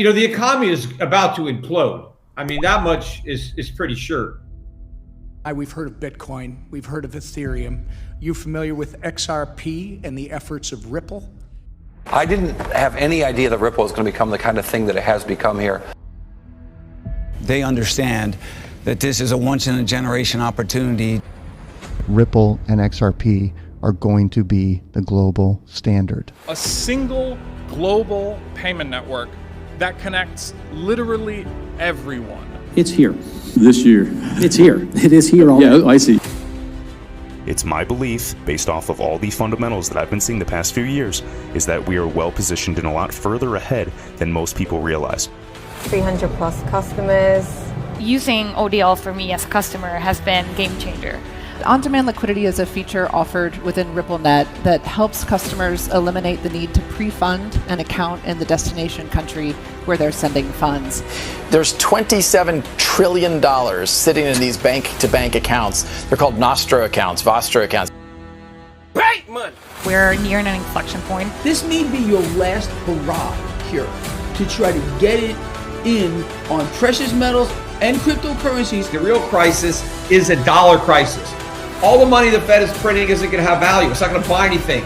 You know, the economy is about to implode. I mean, that much is pretty sure. We've heard of Bitcoin. We've heard of Ethereum. You familiar with XRP and the efforts of Ripple? I didn't have any idea that Ripple was going to become the kind of thing that it has become here. They understand that this is a once-in-a-generation opportunity. Ripple and XRP are going to be the global standard. A single global payment network that connects literally everyone. It's here. This year. It's here. It is here already. Yeah, I see. It's my belief, based off of all the fundamentals that I've been seeing the past few years, is that we are well positioned and a lot further ahead than most people realize. 300 plus customers. Using ODL for me as a customer has been a game changer. On-demand liquidity is a feature offered within RippleNet that helps customers eliminate the need to pre-fund an account in the destination country where they're sending funds. There's $27 trillion sitting in these bank-to-bank accounts. They're called Nostro accounts, Vostro accounts. Bank money! We're near an inflection point. This may be your last hurrah here to try to get it in on precious metals and cryptocurrencies. The real crisis is a dollar crisis. All the money the Fed is printing isn't going to have value. It's not going to buy anything.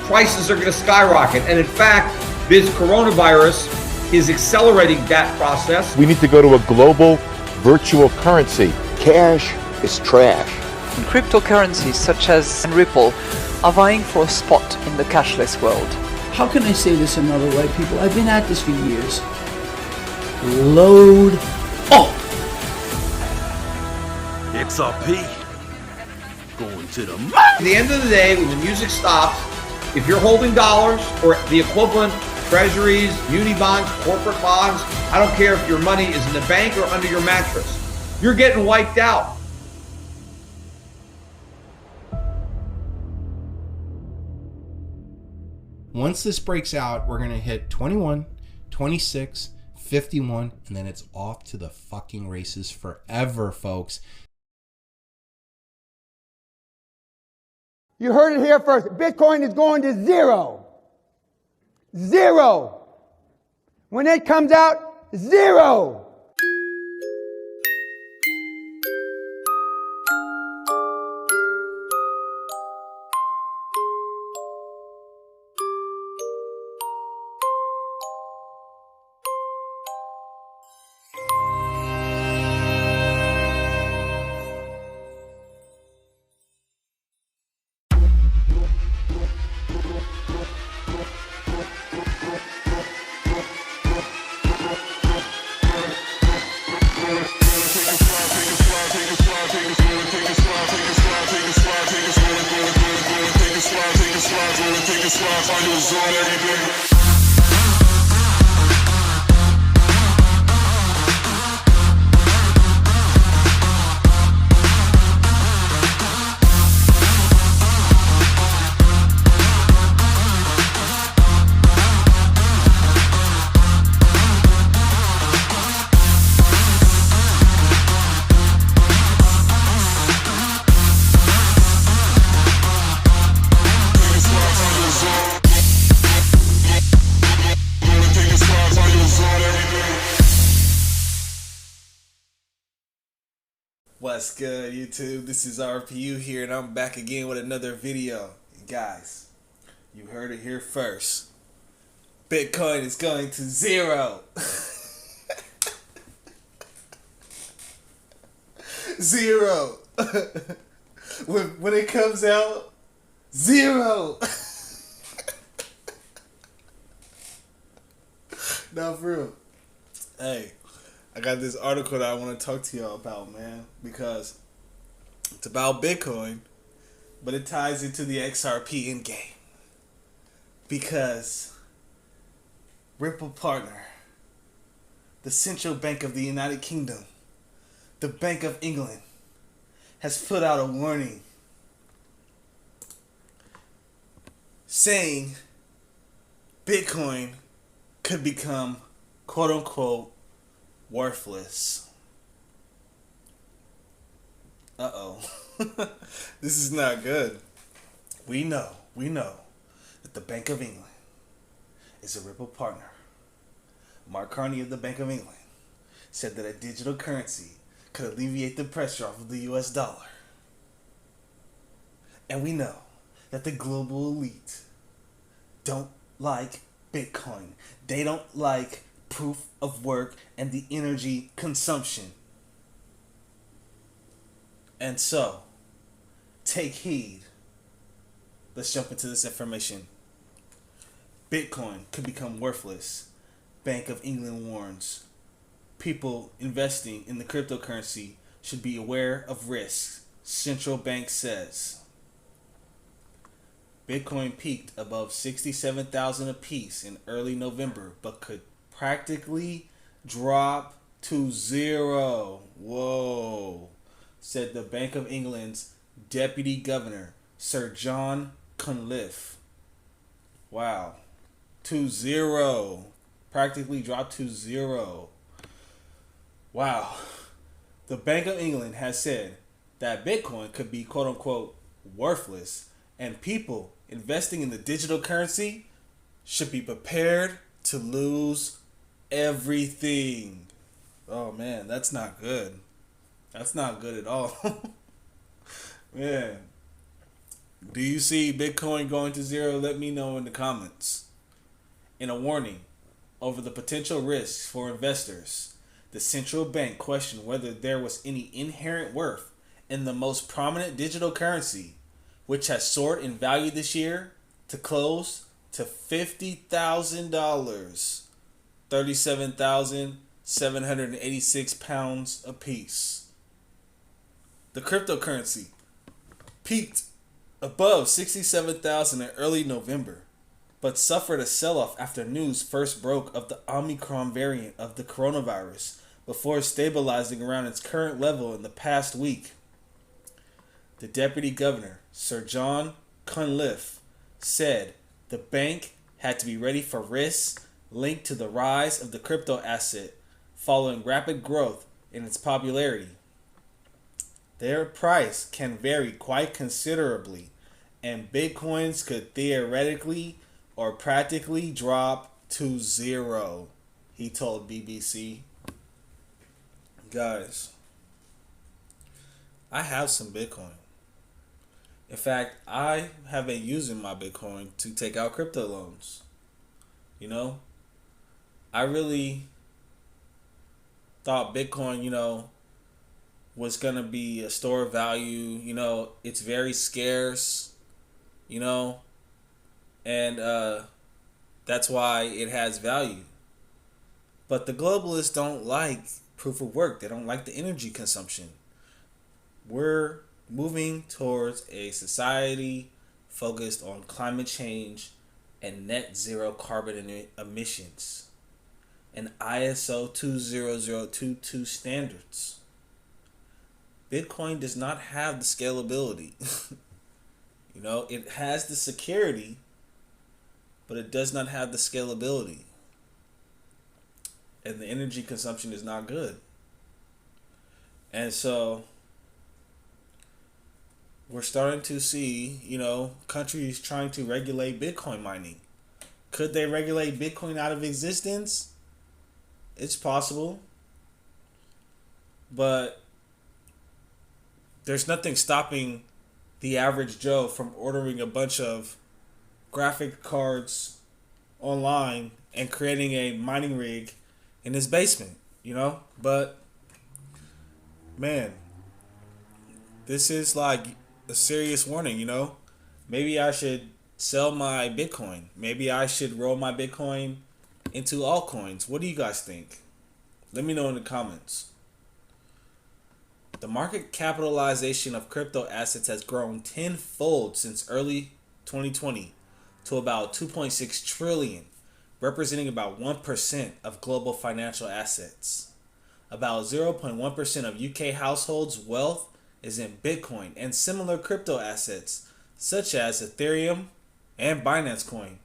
Prices are going to skyrocket. And in fact, this coronavirus is accelerating that process. We need to go to a global virtual currency. Cash is trash. And cryptocurrencies such as Ripple are vying for a spot in the cashless world. How can I say this another way, people? I've been at this for years. Load up. XRP. Going to the moon. At the end of the day, when the music stops, if you're holding dollars or the equivalent, treasuries, muni bonds, corporate bonds, I don't care if your money is in the bank or under your mattress, you're getting wiped out. Once this breaks out, we're going to hit 21, 26, 51, and then it's off to the fucking races forever, folks. You heard it here first. Bitcoin is going to zero. Zero. When it comes out, zero. What's good, YouTube? This is RPU here, and I'm back again with another video. Guys, you heard it here first. Bitcoin is going to zero. Zero. When it comes out, zero. Nah, for real. Hey. I got this article that I want to talk to y'all about, man, because it's about Bitcoin, but it ties into the XRP in game. Because Ripple partner, the Central Bank of the United Kingdom, the Bank of England, has put out a warning saying Bitcoin could become, quote unquote, worthless. Uh-oh. This is not good. We know that the Bank of England is a Ripple partner. Mark Carney of the Bank of England, said that a digital currency could alleviate the pressure off of the US dollar. And we know that the global elite don't like Bitcoin. They don't like proof of work and the energy consumption. And so, take heed. Let's jump into this information. Bitcoin could become worthless. Bank of England warns. People investing in the cryptocurrency should be aware of risks, central bank says. Bitcoin peaked above 67,000 apiece in early November, but could practically drop to zero. Whoa, said the Bank of England's Deputy Governor, Sir John Cunliffe. Wow, to zero. Practically dropped to zero. Wow. The Bank of England has said that Bitcoin could be quote unquote worthless, and people investing in the digital currency should be prepared to lose everything. Oh man, that's not good. That's not good at all. Man. Do you see Bitcoin going to zero? Let me know in the comments. In a warning over the potential risks for investors, the central bank questioned whether there was any inherent worth in the most prominent digital currency, which has soared in value this year to close to $50,000, 37,786 pounds apiece. The cryptocurrency peaked above 67,000 in early November, but suffered a sell-off after news first broke of the Omicron variant of the coronavirus before stabilizing around its current level in the past week. The Deputy Governor, Sir John Cunliffe, said the bank had to be ready for risks linked to the rise of the crypto asset following rapid growth in its popularity. Their price can vary quite considerably, and Bitcoins could theoretically or practically drop to zero, he told BBC. Guys, I have some Bitcoin. In fact, I have been using my Bitcoin to take out crypto loans. You know, I really thought Bitcoin, was going to be a store of value. It's very scarce, and that's why it has value. But the globalists don't like proof of work. They don't like the energy consumption. We're moving towards a society focused on climate change and net zero carbon emissions and ISO 20022 standards. Bitcoin does not have the scalability. It has the security, but it does not have the scalability. And the energy consumption is not good. And so we're starting to see, countries trying to regulate Bitcoin mining. Could they regulate Bitcoin out of existence? It's possible. But there's nothing stopping the average Joe from ordering a bunch of graphic cards online and creating a mining rig in his basement, But, man, this is like a serious warning, Maybe I should sell my Bitcoin. Maybe I should roll my Bitcoin into altcoins. What do you guys think? Let me know in the comments. The market capitalization of crypto assets has grown tenfold since early 2020 to about 2.6 trillion, representing about 1% of global financial assets. About 0.1% of UK households' wealth is in Bitcoin and similar crypto assets such as Ethereum and Binance Coin.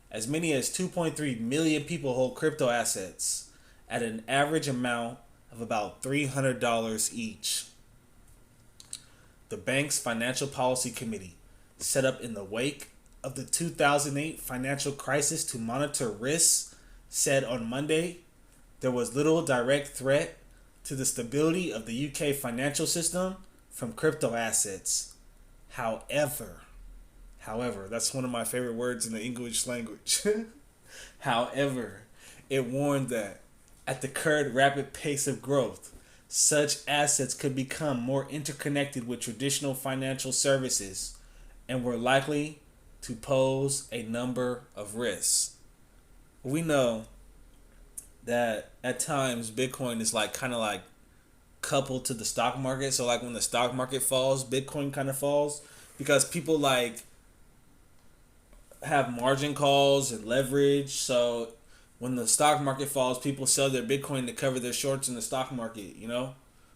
As many as 2.3 million people hold crypto assets at an average amount of about $300 each. The bank's Financial Policy Committee, set up in the wake of the 2008 financial crisis to monitor risks, said on Monday there was little direct threat to the stability of the UK financial system from crypto assets. However, that's one of my favorite words in the English language. However, it warned that at the current rapid pace of growth, such assets could become more interconnected with traditional financial services and were likely to pose a number of risks. We know that at times Bitcoin is kind of coupled to the stock market. So when the stock market falls, Bitcoin kind of falls because people have margin calls and leverage. So when the stock market falls, people sell their Bitcoin to cover their shorts in the stock market,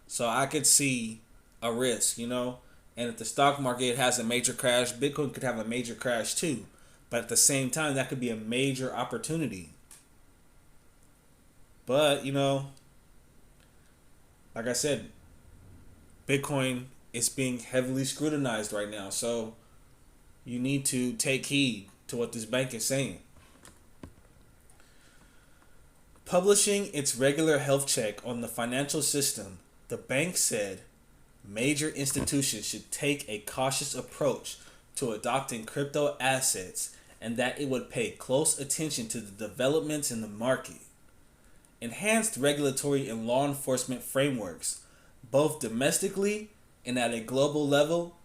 So I could see a risk, And if the stock market has a major crash, Bitcoin could have a major crash too. But at the same time, that could be a major opportunity. But, like I said, Bitcoin is being heavily scrutinized right now. So you need to take heed to what this bank is saying. Publishing its regular health check on the financial system, the bank said major institutions should take a cautious approach to adopting crypto assets and that it would pay close attention to the developments in the market. Enhanced regulatory and law enforcement frameworks, both domestically and at a global level,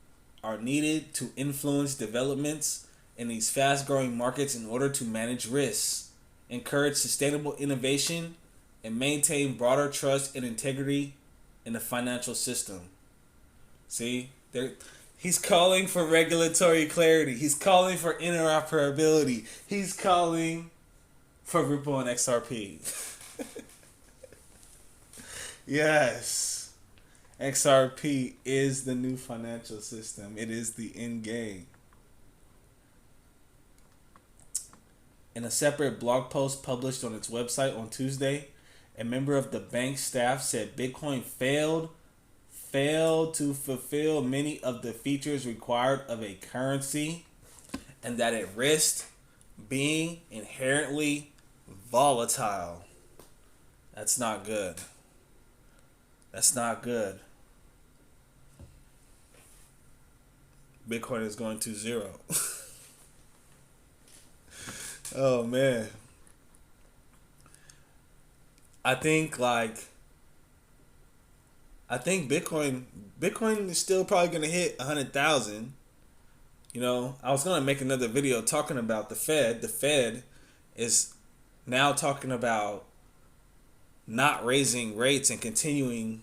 are needed to influence developments in these fast-growing markets in order to manage risks, encourage sustainable innovation, and maintain broader trust and integrity in the financial system. See, he's calling for regulatory clarity. He's calling for interoperability. He's calling for Ripple and XRP. Yes. XRP is the new financial system. It is the end game. In a separate blog post published on its website on Tuesday, a member of the bank staff said Bitcoin failed to fulfill many of the features required of a currency and that it risked being inherently volatile. That's not good. That's not good. Bitcoin is going to zero. Oh man. I think Bitcoin is still probably gonna hit 100,000. I was gonna make another video talking about the Fed. The Fed is now talking about not raising rates and continuing,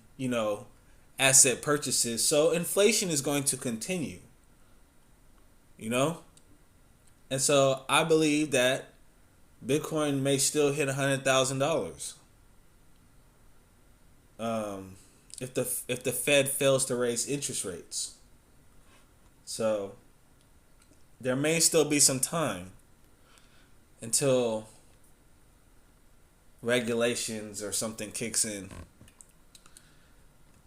asset purchases. So inflation is going to continue. And so I believe that Bitcoin may still hit $100,000. If the Fed fails to raise interest rates. So there may still be some time until regulations or something kicks in.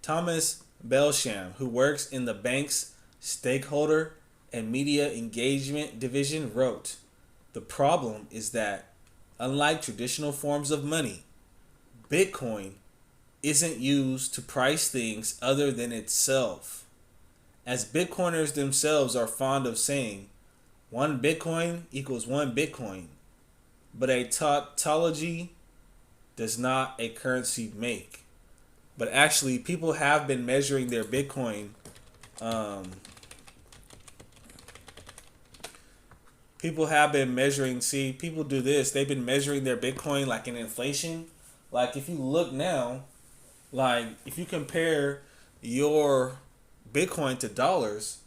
Thomas Belsham, who works in the bank's stakeholder and media engagement division, wrote, "The problem is that, unlike traditional forms of money, Bitcoin isn't used to price things other than itself. As Bitcoiners themselves are fond of saying, 1 Bitcoin equals 1 Bitcoin, but a tautology does not a currency make." But actually, people have been measuring their Bitcoin. People have been measuring. See, people do this. They've been measuring their Bitcoin in inflation. If you look now, if you compare your Bitcoin to dollars,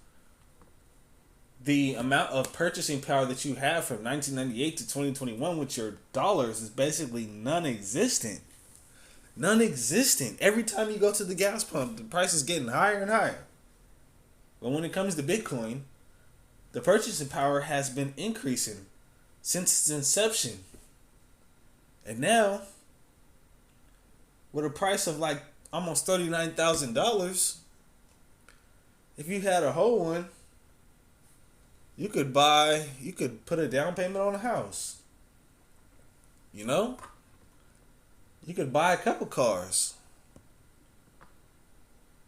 the amount of purchasing power that you have from 1998 to 2021 with your dollars is basically non-existent. Non-existent. Every time you go to the gas pump, the price is getting higher and higher. But when it comes to Bitcoin, the purchasing power has been increasing since its inception. And now, with a price of almost $39,000, if you had a whole one, you could put a down payment on a house. You know? You could buy a couple cars.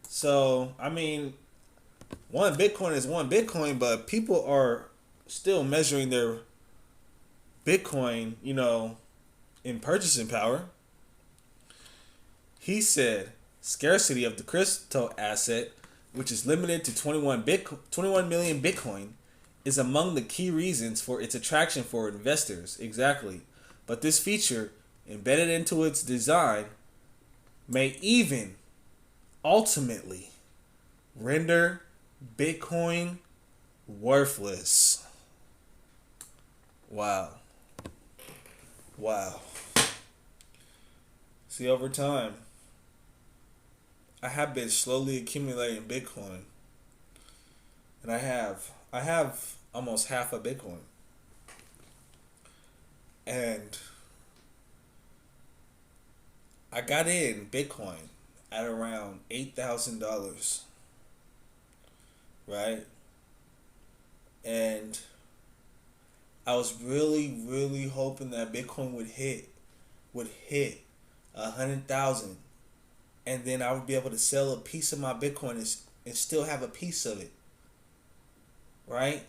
So, I mean, one Bitcoin is one Bitcoin, but people are still measuring their Bitcoin, you know, in purchasing power. He said, scarcity of the crypto asset, which is limited to 21 million Bitcoin, is among the key reasons for its attraction for investors. Exactly. But this feature, embedded into its design, may even ultimately render Bitcoin worthless. Wow. Wow. See, over time, I have been slowly accumulating Bitcoin. And I have almost half a Bitcoin. And I got in Bitcoin at around $8,000. Right? And I was really, really hoping that Bitcoin would hit 100,000, and then I would be able to sell a piece of my Bitcoin and still have a piece of it, right?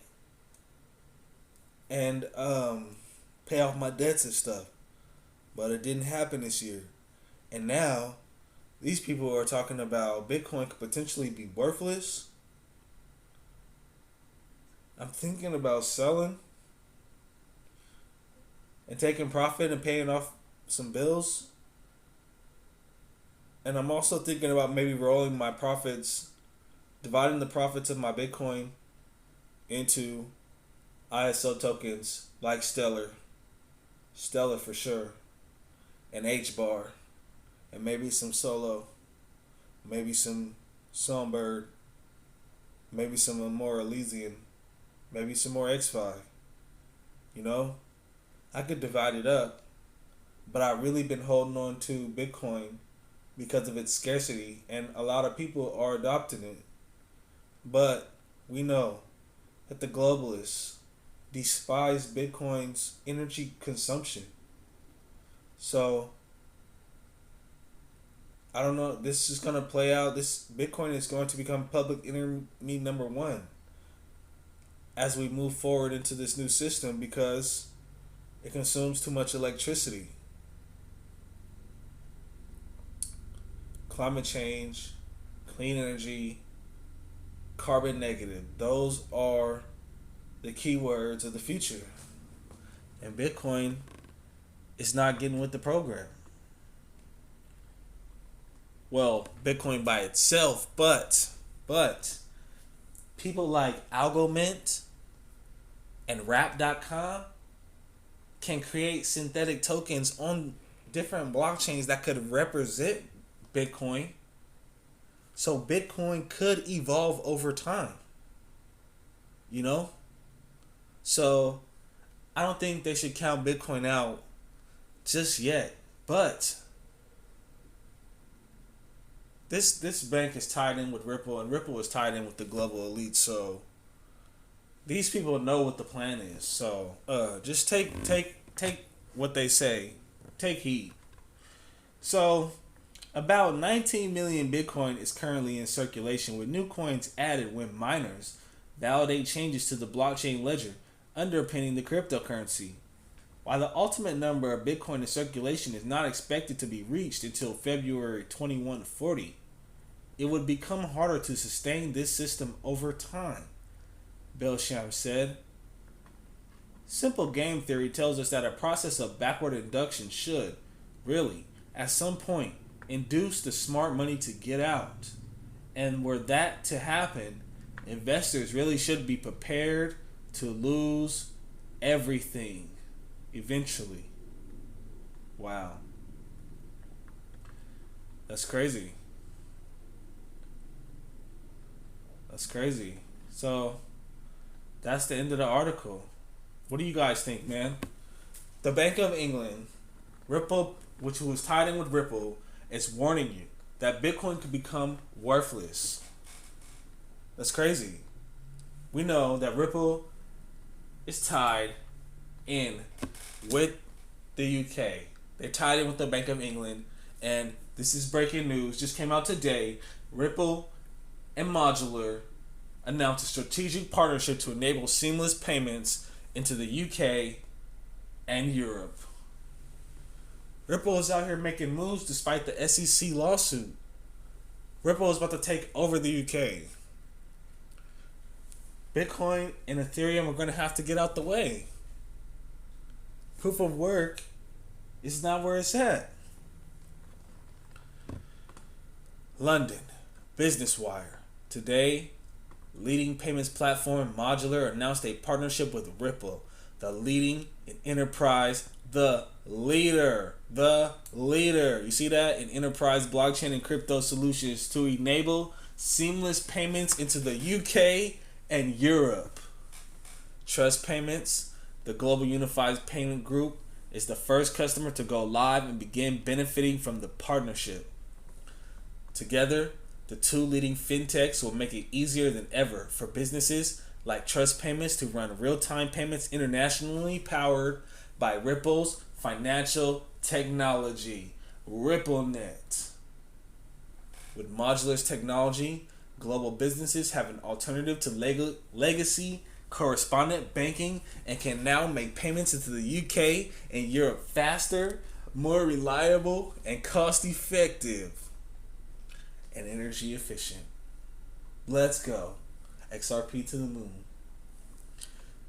And pay off my debts and stuff. But it didn't happen this year, and now these people are talking about Bitcoin could potentially be worthless. I'm thinking about selling and taking profit and paying off some bills. And I'm also thinking about maybe rolling my profits, dividing the profits of my Bitcoin into ISO tokens like Stellar for sure, and H-Bar, and maybe some Solo, maybe some Songbird, maybe some more Elysian, maybe some more X5. You know, I could divide it up, but I've really been holding on to Bitcoin because of its scarcity, and a lot of people are adopting it. But we know that the globalists despise Bitcoin's energy consumption. So I don't know, this is going to play out. This Bitcoin is going to become public enemy number one as we move forward into this new system because it consumes too much electricity. Climate change, clean energy, carbon negative. Those are the keywords of the future. And Bitcoin is not getting with the program. Well, Bitcoin by itself, but people like ALGO Mint and Wrap.com can create synthetic tokens on different blockchains that could represent Bitcoin. So Bitcoin could evolve over time. You know? So I don't think they should count Bitcoin out just yet. But this bank is tied in with Ripple, and Ripple is tied in with the global elite. So these people know what the plan is. So just take what they say. Take heed. So about 19 million Bitcoin is currently in circulation, with new coins added when miners validate changes to the blockchain ledger underpinning the cryptocurrency. While the ultimate number of Bitcoin in circulation is not expected to be reached until February 2140, it would become harder to sustain this system over time, Belsham said. Simple game theory tells us that a process of backward induction should, really, at some point, induce the smart money to get out. And were that to happen, investors really should be prepared to lose everything eventually. Wow. That's crazy. That's crazy. So that's the end of the article. What do you guys think, man? The Bank of England, Ripple, which was tied in with Ripple, is warning you that Bitcoin could become worthless. That's crazy. We know that Ripple is tied in with the UK. They tied in with the Bank of England, and this is breaking news. Just came out today. Ripple and Modular announced a strategic partnership to enable seamless payments into the UK and Europe. Ripple is out here making moves despite the SEC lawsuit. Ripple is about to take over the UK. Bitcoin and Ethereum are going to have to get out the way. Proof of work is not where it's at. London, Business Wire. Today, leading payments platform Modular announced a partnership with Ripple, the leading in enterprise, the leader. You see that? In enterprise blockchain and crypto solutions to enable seamless payments into the UK and Europe. Trust Payments, the global unified payment group, is the first customer to go live and begin benefiting from the partnership. Together, the two leading fintechs will make it easier than ever for businesses like Trust Payments to run real-time payments internationally, powered by Ripple's financial technology, RippleNet. With Modular's technology, global businesses have an alternative to legacy correspondent banking and can now make payments into the UK and Europe faster, more reliable, and cost-effective, and energy efficient. Let's go. XRP to the moon.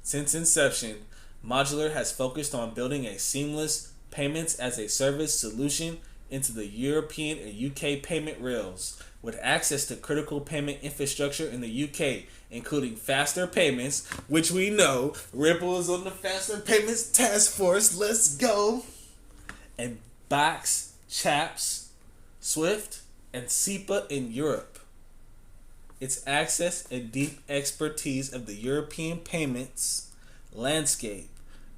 Since inception, Modular has focused on building a seamless payments as a service solution into the European and UK payment rails, with access to critical payment infrastructure in the UK, including faster payments, which we know Ripple is on the faster payments task force. Let's go. And Bax, Chaps, Swift, and SEPA in Europe. Its access and deep expertise of the European payments landscape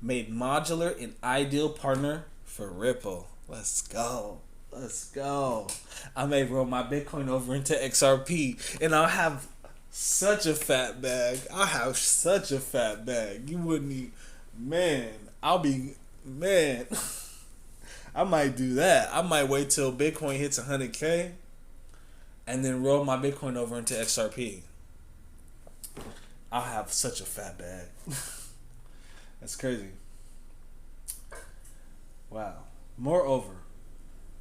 made Modular an ideal partner for Ripple. Let's go. Let's go. I may roll my Bitcoin over into XRP and I'll have such a fat bag. I'll have such a fat bag. You wouldn't even, man, I might do that. I might wait till Bitcoin hits 100K and then roll my Bitcoin over into XRP. I'll have such a fat bag. That's crazy. Wow. Moreover,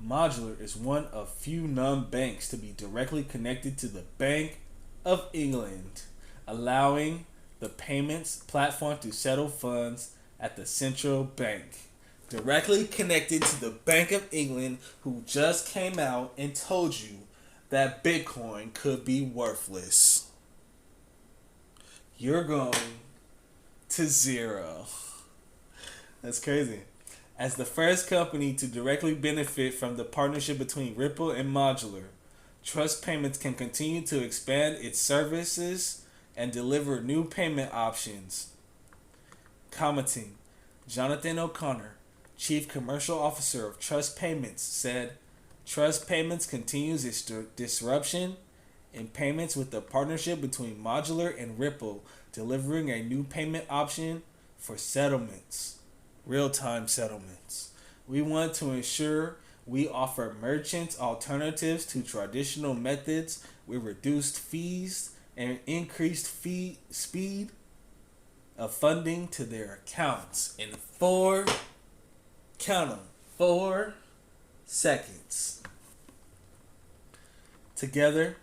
Modular is one of few non-banks to be directly connected to the Bank of England, allowing the payments platform to settle funds at the central bank. Directly connected to the Bank of England, who just came out and told you that Bitcoin could be worthless. You're going to zero. That's crazy. As the first company to directly benefit from the partnership between Ripple and Modular, Trust Payments can continue to expand its services and deliver new payment options. Commenting, Jonathan O'Connor, Chief Commercial Officer of Trust Payments, said, Trust Payments continues its disruption in payments with the partnership between Modular and Ripple, delivering a new payment option for settlements. Real-time settlements. We want to ensure we offer merchants alternatives to traditional methods with reduced fees and increased speed of funding to their accounts in 4 seconds. Together,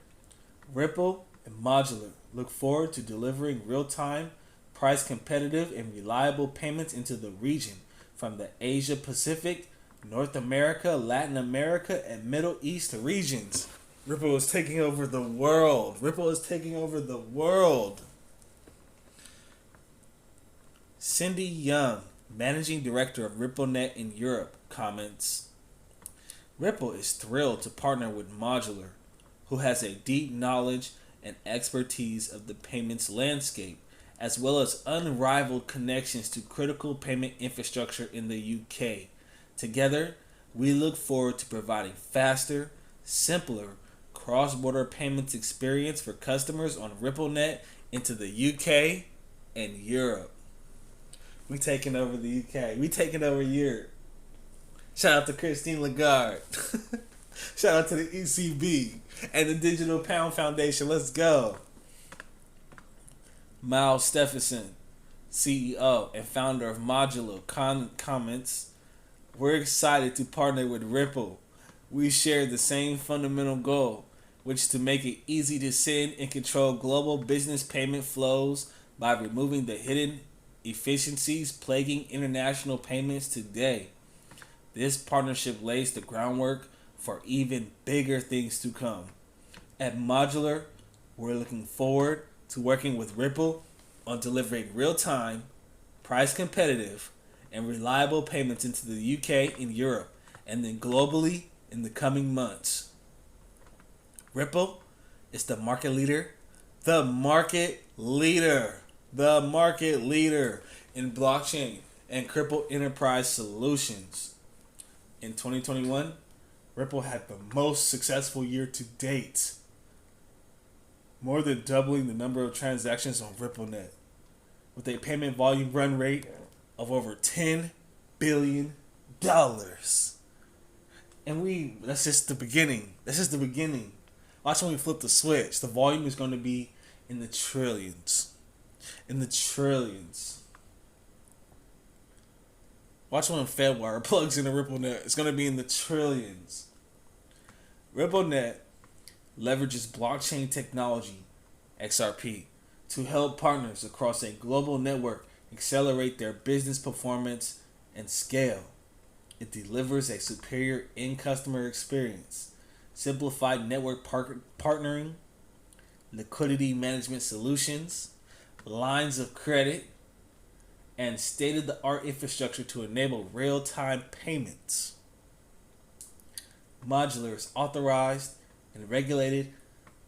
Ripple and Modular look forward to delivering real-time, price competitive and reliable payments into the region from the Asia Pacific, North America, Latin America, and Middle East regions. Ripple is taking over the world. Ripple is taking over the world. Cindy Young, Managing Director of RippleNet in Europe, comments, Ripple is thrilled to partner with Modular, who has a deep knowledge and expertise of the payments landscape, as well as unrivaled connections to critical payment infrastructure in the UK. Together, we look forward to providing faster, simpler, cross-border payments experience for customers on RippleNet into the UK and Europe. We taking over the UK. We taking over Europe. Shout out to Christine Lagarde. Shout out to the ECB and the Digital Pound Foundation. Let's go. Miles Stephenson, CEO and founder of Modulo, comments, we're excited to partner with Ripple. We share the same fundamental goal, which is to make it easy to send and control global business payment flows by removing the hidden efficiencies plaguing international payments today. This partnership lays the groundwork for even bigger things to come. At Modular, we're looking forward to working with Ripple on delivering real-time, price-competitive, and reliable payments into the UK and Europe, and then globally in the coming months. Ripple is the market leader in blockchain and crypto enterprise solutions. In 2021, Ripple had the most successful year to date, more than doubling the number of transactions on RippleNet, with a payment volume run rate of over $10 billion. And that's just the beginning. Watch when we flip the switch. The volume is going to be in the trillions. Watch when Fedwire plugs into RippleNet. It's going to be in the trillions. RippleNet leverages blockchain technology, XRP, to help partners across a global network accelerate their business performance and scale. It delivers a superior end customer experience, simplified network partnering, liquidity management solutions, lines of credit, and state-of-the-art infrastructure to enable real-time payments. Modular is authorized and regulated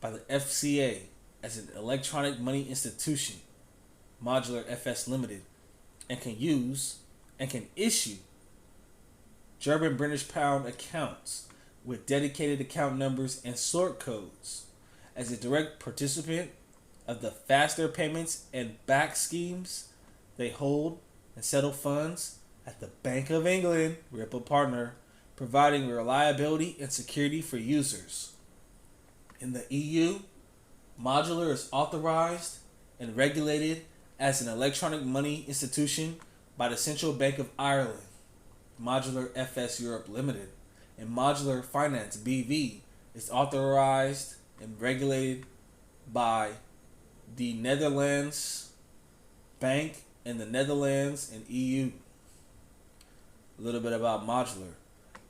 by the FCA as an electronic money institution, Modular FS Limited, and can issue German British pound accounts with dedicated account numbers and sort codes. As a direct participant of the faster payments and back schemes, they hold and settle funds at the Bank of England, Ripple partner, providing reliability and security for users. In the EU, Modular is authorized and regulated as an electronic money institution by the Central Bank of Ireland, Modular FS Europe Limited, and Modular Finance BV is authorized and regulated by the Netherlands Bank in the Netherlands and EU. A little bit about Modular.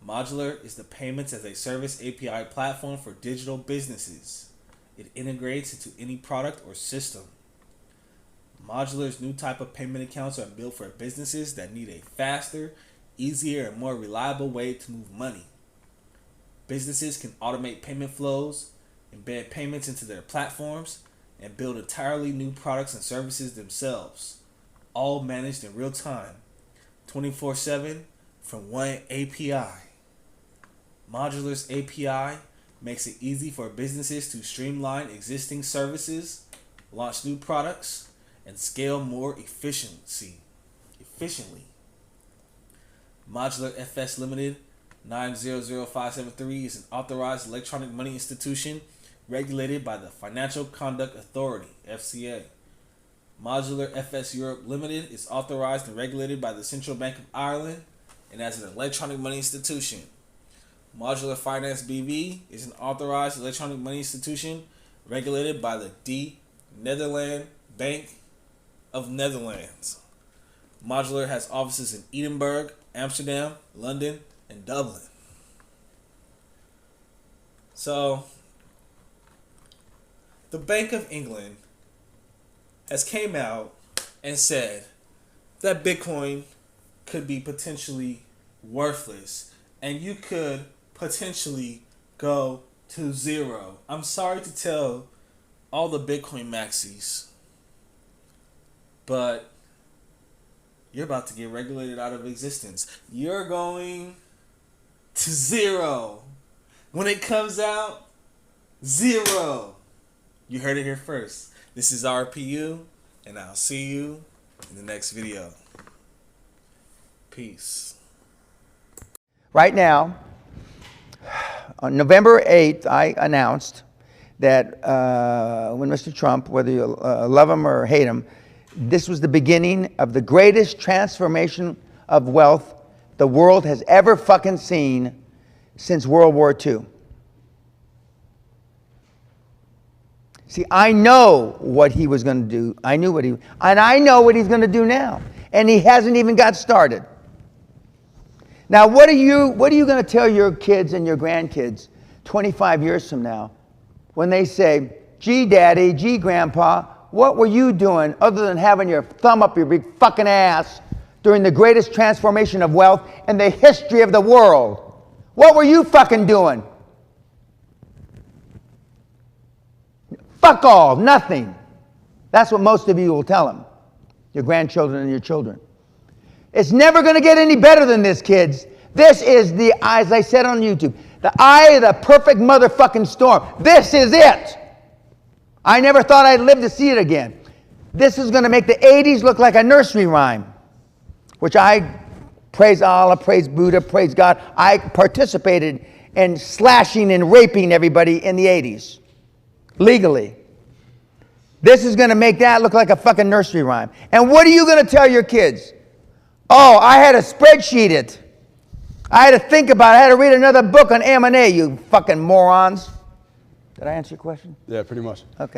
Modular is the Payments as a Service API platform for digital businesses. It integrates into any product or system. Modular's new type of payment accounts are built for businesses that need a faster, easier, and more reliable way to move money. Businesses can automate payment flows, embed payments into their platforms, and build entirely new products and services themselves, all managed in real time, 24/7 from one API. Modular's API makes it easy for businesses to streamline existing services, launch new products, and scale more efficiently. Modular FS Limited 900573 is an authorized electronic money institution regulated by the Financial Conduct Authority, FCA. Modular FS Europe Limited is authorized and regulated by the Central Bank of Ireland and as an electronic money institution. Modular Finance BV is an authorized electronic money institution regulated by the Netherlands Bank of Netherlands. Modular has offices in Edinburgh, Amsterdam, London, and Dublin. So, the Bank of England has came out and said that Bitcoin could be potentially worthless and you could potentially go to zero. I'm sorry to tell all the Bitcoin maxis, but you're about to get regulated out of existence. You're going to zero. When it comes out, zero. You heard it here first. This is RPU, and I'll see you in the next video. Peace. Right now, on November 8th, I announced that when Mr. Trump, whether you love him or hate him, this was the beginning of the greatest transformation of wealth the world has ever fucking seen since World War II. See, I know what he was going to do. I know what he's going to do now. And he hasn't even got started. Now, what are you going to tell your kids and your grandkids 25 years from now when they say, gee, Daddy, gee, Grandpa, what were you doing other than having your thumb up your big fucking ass during the greatest transformation of wealth in the history of the world? What were you fucking doing? Fuck all, nothing. That's what most of you will tell them, your grandchildren and your children. It's never going to get any better than this, kids. This is the, as I said on YouTube, the eye of the perfect motherfucking storm. This is it. I never thought I'd live to see it again. This is going to make the 80s look like a nursery rhyme, which I praise Allah, praise Buddha, praise God. I participated in slashing and raping everybody in the 80s, legally. This is going to make that look like a fucking nursery rhyme. And what are you going to tell your kids? Oh, I had to spreadsheet it. I had to think about it. I had to read another book on M&A, you fucking morons. Did I answer your question? Yeah, pretty much. Okay.